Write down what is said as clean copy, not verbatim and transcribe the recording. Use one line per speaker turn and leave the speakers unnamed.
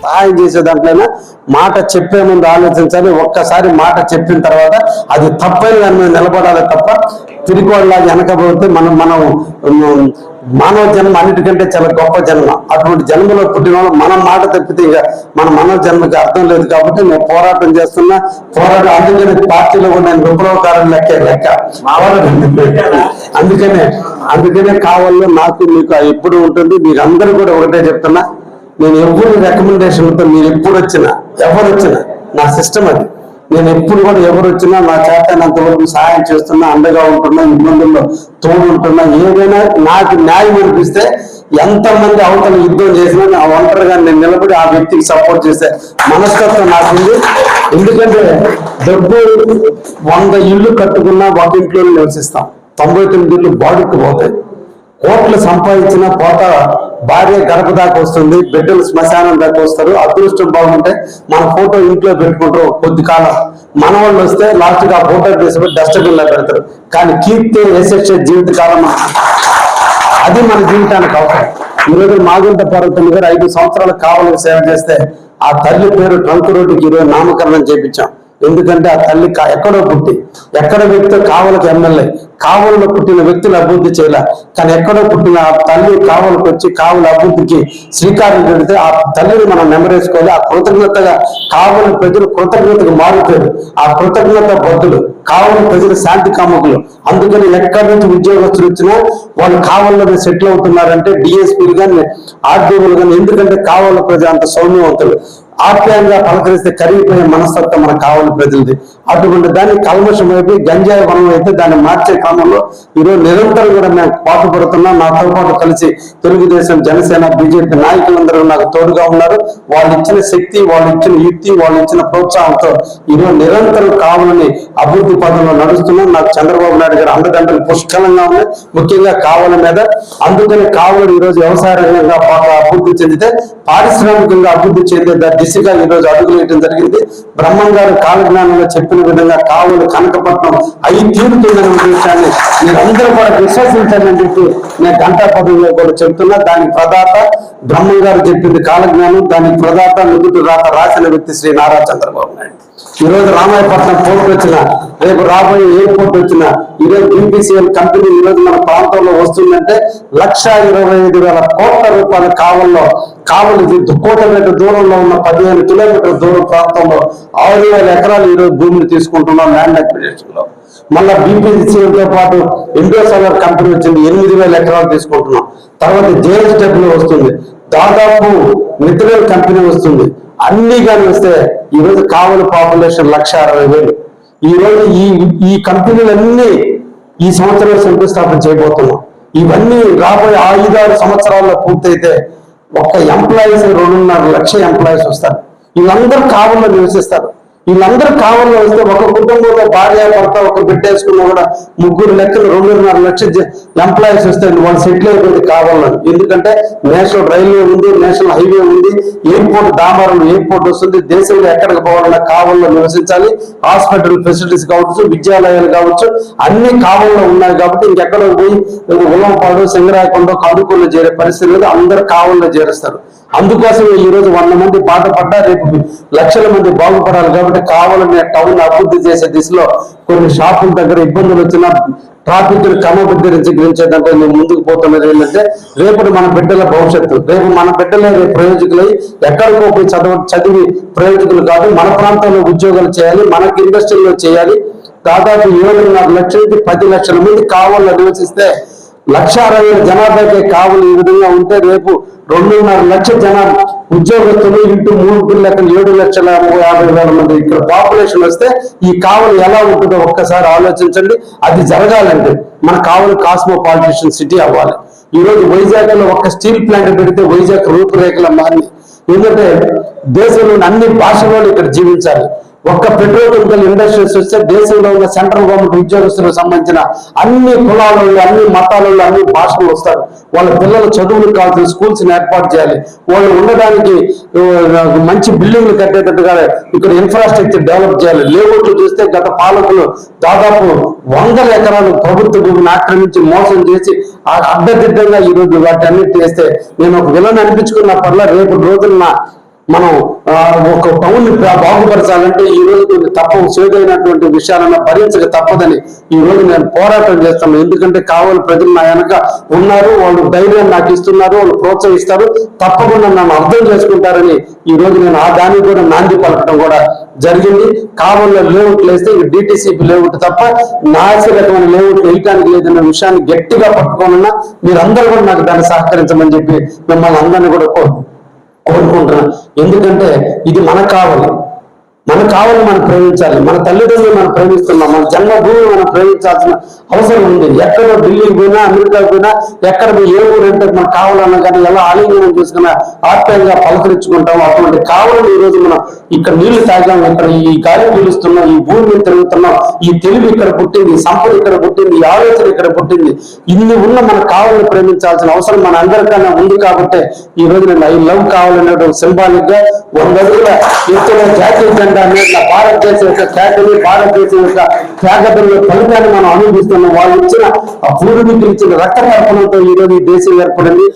సహాయం చేసే దాంట్లోనే మాట చెప్పే ముందు ఆలోచించాలి. ఒక్కసారి మాట చెప్పిన తర్వాత అది తప్పని దాని మీద నిలబడాలి తప్ప తిరిగిలాగా వెనకపోతే మనం మానవ జన్మ అన్నిటికంటే చాలా గొప్ప జన్మ. అటువంటి జన్మలో పుట్టిన వాళ్ళు మనం మాట తప్పితే ఇక మన మానవ జన్మకి అర్థం లేదు. కాబట్టి నేను పోరాటం చేస్తున్నా. అందుకనే పార్టీలో కూడా నేను విప్లవకారులు లెక్క అందుకనే కావాలో నాకు మీకు ఎప్పుడు ఉంటుంది. మీరందరూ కూడా ఒకటే చెప్తున్నా, నేను ఎప్పుడు రికమెండేషన్తో మీరు ఎప్పుడు వచ్చినా ఎవరు వచ్చినా నా సిస్టమ్ అది. నేను ఎప్పుడు కూడా ఎవరు వచ్చినా నా చేతనంత వరకు సహాయం చేస్తున్నా, అండగా ఉంటున్నా, ఇబ్బందుల్లో తోడు ఉంటున్నా. ఏదైనా నాకు న్యాయం అనిపిస్తే ఎంతమంది అవతల యుద్ధం చేసినా నా ఒంటరిగా నేను నిలబడి ఆ వ్యక్తికి సపోర్ట్ చేసే మనస్తత్వం నాకుంది. ఎందుకంటే డబ్బు 100 ఇళ్ళు కట్టుకున్నా ఒక ఇంట్లో నివసిస్తాం, 99 ఇళ్ళు బాడుకు పోతాయి. కోట్లు సంపాదించినా పోత భార్య గడప దాకా వస్తుంది, బిడ్డలు శ్మశానం దాకా వస్తారు. అదృష్టం బాగుంటే మన ఫోటో ఇంట్లో పెట్టుకుంటారు కొద్ది కాలం. మన వాళ్ళు వస్తే లాస్ట్గా ఆ ఫోటో తీసుకుని డస్ట్బిన్ లో పెడతారు. కానీ కీర్తి వేసేసే జీవితకాలం అది మన జీవితానికి అవసరం. ఈరోజు మాగుంట పర్వతం గారు 5 సంవత్సరాలు కావాలని సేవ చేస్తే ఆ తల్లి పేరు ట్రంక్ రోడ్డుకి ఈరోజు నామకరణం చేయించాం. ఎందుకంటే ఆ తల్లి ఎక్కడో పుట్టి ఎక్కడ వ్యక్తి కావలకు ఎమ్మెల్యే, కావల్లో పుట్టిన వ్యక్తులు అభివృద్ధి చేయాల. కానీ ఎక్కడో పుట్టిన ఆ తల్లి కావలకు వచ్చి కావల అభివృద్ధికి శ్రీకారం చుడితే ఆ తల్లిని మనం నెమరేసుకోవాలి. ఆ కృతజ్ఞతగా కావల ప్రజలు కృతజ్ఞతకు మారుతారు. ఆ కృతజ్ఞత బద్దులు కావల ప్రజలు శాంతి కాముకులు. అందుకని ఎక్కడి నుంచి ఉద్యోగస్తులు వచ్చినా వాళ్ళు కావల్లోనే సెటిల్ అవుతున్నారంటే డిఎస్పీలు కానీ ఆర్డీఓలు కానీ. ఎందుకంటే కావల ప్రజలు అంత సౌమ్యవంతులు, ఆప్యాయంగా పలకరిస్తే కరిగిపోయే మనస్తత్వం మన కావలి ప్రజలది. అటువంటి దాన్ని కల్మషం అయిపోయి గంజాయి వనం అయితే దాన్ని మార్చే క్రమంలో ఈరోజు నిరంతరం కూడా మేము పాటుపడుతున్నాం. నాతో పాటు కలిసి తెలుగుదేశం, జనసేన, బీజేపీ నాయకులందరూ నాకు తోడుగా ఉన్నారు. వాళ్ళు ఇచ్చిన శక్తి, వాళ్ళు ఇచ్చిన యుక్తి, వాళ్ళు ఇచ్చిన ప్రోత్సాహంతో ఈరోజు నిరంతరం కావాలని అభివృద్ధి పదంలో నడుస్తున్నాం. నాకు చంద్రబాబు నాయుడు గారు అండదండలు పుష్కలంగా ఉన్నాయి, ముఖ్యంగా కావలి మీద. అందుకని కావలి ఈరోజు వ్యవసాయ రంగంగా అభివృద్ధి చెందితే పారిశ్రామికంగా అభివృద్ధి చెందే దిశగా ఈరోజు అడుగులు వేయడం జరిగింది. బ్రహ్మం గారు కాలజ్ఞానంలో చెప్పిన విధంగా కావలి కనకపట్నం అయి తీరుతుందనే విషయాన్ని మీరందరూ కూడా విశ్వసించాలని చెప్పి నేను గంటా పదంలో కూడా చెప్తున్నా. దానికి ప్రదాత బ్రహ్మం గారు చెప్పింది కాలజ్ఞానం, దానికి ప్రదాత నుదుటి రాత రాసిన వ్యక్తి శ్రీ నారా చంద్రబాబు నాయుడు. ఈరోజు రామాయపట్నం పోర్ట్ వచ్చిన, రేపు రాబోయే ఎయిర్పోర్ట్ వచ్చిన, ఈరోజు బీపీసీఎల్ కంపెనీ ఈరోజు మన ప్రాంతంలో వస్తుందంటే 1,25,000 కోట్ల రూపాయల కావల్లో కావలి కోటమీట దూరంలో ఉన్న 15 కిలోమీటర్ల దూరం ప్రాంతంలో 6,000 ఎకరాలు ఈరోజు భూమిని తీసుకుంటున్నాం ల్యాండ్ అక్విజిషన్ లో. మళ్ళా బీపీసీఎల్తో పాటు ఇండో సోలార్ కంపెనీ వచ్చింది, 8,000 ఎకరాలు తీసుకుంటున్నాం. తర్వాత జేఎస్డబ్ల్యూ వస్తుంది, దాదాపు మిథిలేల్ కంపెనీ వస్తుంది. అన్ని కానీ వస్తే ఈరోజు కావలి పాపులేషన్ 1,60,000. ఈరోజు ఈ కంపెనీలన్నీ ఈ సంవత్సరం శంకుస్థాపన చేయబోతున్నాం. ఇవన్నీ రాబోయే 5-6 సంవత్సరాల్లో పూర్తయితే ఒక్క ఎంప్లాయీస్ 2.5 లక్షల ఎంప్లాయీస్ వస్తారు. వీళ్ళందరూ కావల్లో నివసిస్తారు. వీళ్ళందరూ కావల్లో వస్తే ఒక కుటుంబంలో భార్య భర్త ఒక బిడ్డ వేసుకున్నా కూడా 3 లెక్కలు 2.5 లక్షల ఎంప్లాయీస్ వస్తే వాళ్ళు సెటిల్ అయిపోయింది కావల్లో. ఎందుకంటే నేషనల్ రైల్వే ఉంది, నేషనల్ హైవే ఉంది, ఎయిర్పోర్ట్ దామరం ఎయిర్పోర్ట్ వస్తుంది. దేశంలో ఎక్కడికి పోవాలన్నా కావల్లో నివసించాలి. హాస్పిటల్ ఫెసిలిటీస్ కావచ్చు, విద్యాలయాలు కావచ్చు, అన్ని కావల్లో ఉన్నాయి. కాబట్టి ఇంకెక్కడో పోయి ఉల్లంపాడు, సింగరాయకొండ, కడుకోలో చేరే పరిస్థితి లేదు. అందరూ కావల్లో చేరుస్తారు. అందుకోసం ఈ రోజు 100 మంది బాధపడ్డా రేపు లక్షల మంది బాగుపడాలి. కాబట్టి కావాలని టౌన్ అభివృద్ధి చేసే దిశలో కొన్ని షాపుల దగ్గర ఇబ్బందులు వచ్చినా ట్రాఫిక్ క్రమబద్ధీకరించేదంటే నేను ముందుకు పోతున్నది ఏంటంటే రేపు మన బిడ్డల భవిష్యత్తు, రేపు మన బిడ్డలే ప్రయోజకులై ఎక్కడికో పోయి చదివి ప్రయోజకులు కాదు, మన ప్రాంతంలో ఉద్యోగాలు చేయాలి, మనకి ఇండస్ట్రీలో చేయాలి. దాదాపు 7.5 లక్షల నుంచి 10 లక్షల మంది కావాలని నివసిస్తే 1,60,000 జనాభాకే కావాలి. ఈ విధంగా ఉంటే రేపు 2.5 లక్షల జనాభా ఉద్యోగస్తులు ఇంటూ 3 లెక్కలు 7,50,000 మంది ఇక్కడ పాపులేషన్ వస్తే ఈ కావలి ఎలా ఉంటుందో ఒక్కసారి ఆలోచించండి. అది జరగాలంటే మన కావలి కాస్మోపాలిటేషన్ సిటీ అవ్వాలి. ఈరోజు వైజాగ్ లో ఒక స్టీల్ ప్లాంట్ పెడితే వైజాగ్ రూపురేఖల మారింది. ఎందుకంటే దేశంలోని అన్ని భాషలు ఇక్కడ జీవించాలి. ఒక్క పెట్రోకెమికల్ ఇండస్ట్రీస్ వస్తే దేశంలో ఉన్న సెంట్రల్ గవర్నమెంట్ ఉద్యోగస్తులకు సంబంధించిన అన్ని కులాలలో, అన్ని మతాలలో, అన్ని భాషలు వస్తారు. వాళ్ళ పిల్లల చదువులకు కావాల్సిన స్కూల్స్ ఏర్పాటు చేయాలి. వాళ్ళు ఉండడానికి మంచి బిల్డింగ్లు కట్టేటట్టుగా ఇక్కడ ఇన్ఫ్రాస్ట్రక్చర్ డెవలప్ చేయాలి. లేఅవుట్లు చూస్తే గత పాలకులు దాదాపు 100 ఎకరాలు ప్రభుత్వ భూమిని ఆక్రమించి మోసం చేసి అడ్డదిడ్డంగా ఈరోజు వాటి అన్నిటి చేస్తే నేను ఒక విలన్ అనిపించుకున్న పర్ల రేపు రోజున మనం ఒక టౌన్ బాగుపరచాలంటే ఈ రోజు కొన్ని తప్పవు, చేదైనటువంటి విషయాలను భరించక తప్పదని ఈ రోజు నేను పోరాటం చేస్తాను. ఎందుకంటే కావాలి ప్రజలు నా వెనక ఉన్నారు, వాళ్ళు ధైర్యం నాకు ఇస్తున్నారు, వాళ్ళు ప్రోత్సహిస్తారు, తప్పకుండా నన్ను అర్థం చేసుకుంటారని ఈ రోజు నేను ఆ దానికి కూడా నాంది పలకడం కూడా జరిగింది. కావాలో లేఅవుట్లు వేస్తే డిటిసిపి లేఅవుట్ తప్ప నాసి రకమైన లేఅవుట్ వేయటానికి లేదన్న విషయాన్ని గట్టిగా పట్టుకోనున్నా మీరందరూ కూడా నాకు దాన్ని సహకరించమని చెప్పి మిమ్మల్ని అందరినీ కూడా కోరుకుంటున్నాను. ఎందుకంటే ఇది మనకు కావాలి, మనం ప్రేమించాలి, మన తల్లిదండ్రులు మనం ప్రేమిస్తున్నాం, మన జన్మభూమి మనం ప్రేమించాల్సిన అవసరం ఉంది. ఎక్కడ ఢిల్లీకి పోయినా, అమెరికాకి పోయినా, ఎక్కడ ఏ ఊరు అంటే మనకు కావాలన్నా కానీ ఎలా ఆలింగనం చేసుకున్నా ఆప్యాయంగా పలకరించుకుంటాం. అటువంటి కావాలని ఈ రోజు మనం ఇక్కడ నీళ్లు తాగాం, ఇక్కడ ఈ గాలి పీలుస్తున్నాం, ఈ భూమి మీద తిరుగుతున్నాం, ఈ తెలివి ఇక్కడ పుట్టింది, ఈ సంపద ఇక్కడ పుట్టింది, ఈ ఆలోచన ఇక్కడ పుట్టింది. ఇన్ని ఉన్న మన కావాలని ప్రేమించాల్సిన అవసరం మన అందరికన్నా ఉంది. కాబట్టి ఈ రోజు నేను ఐ లవ్ కావాలనే సింబాలిక్ గా 100 అడుగుల ఎత్తులో జాతీయ జెండా మీద భారతదేశం యొక్క ఖ్యాతిని, భారతదేశం యొక్క త్యాగంలో ఫలితాన్ని మనం అనుభవిస్తున్నాం. వాళ్ళు ఇచ్చిన ఆ పూర్వీకులు ఇచ్చిన రక్త తర్పణంతో ఈ రోజు ఈ దేశం ఏర్పడింది.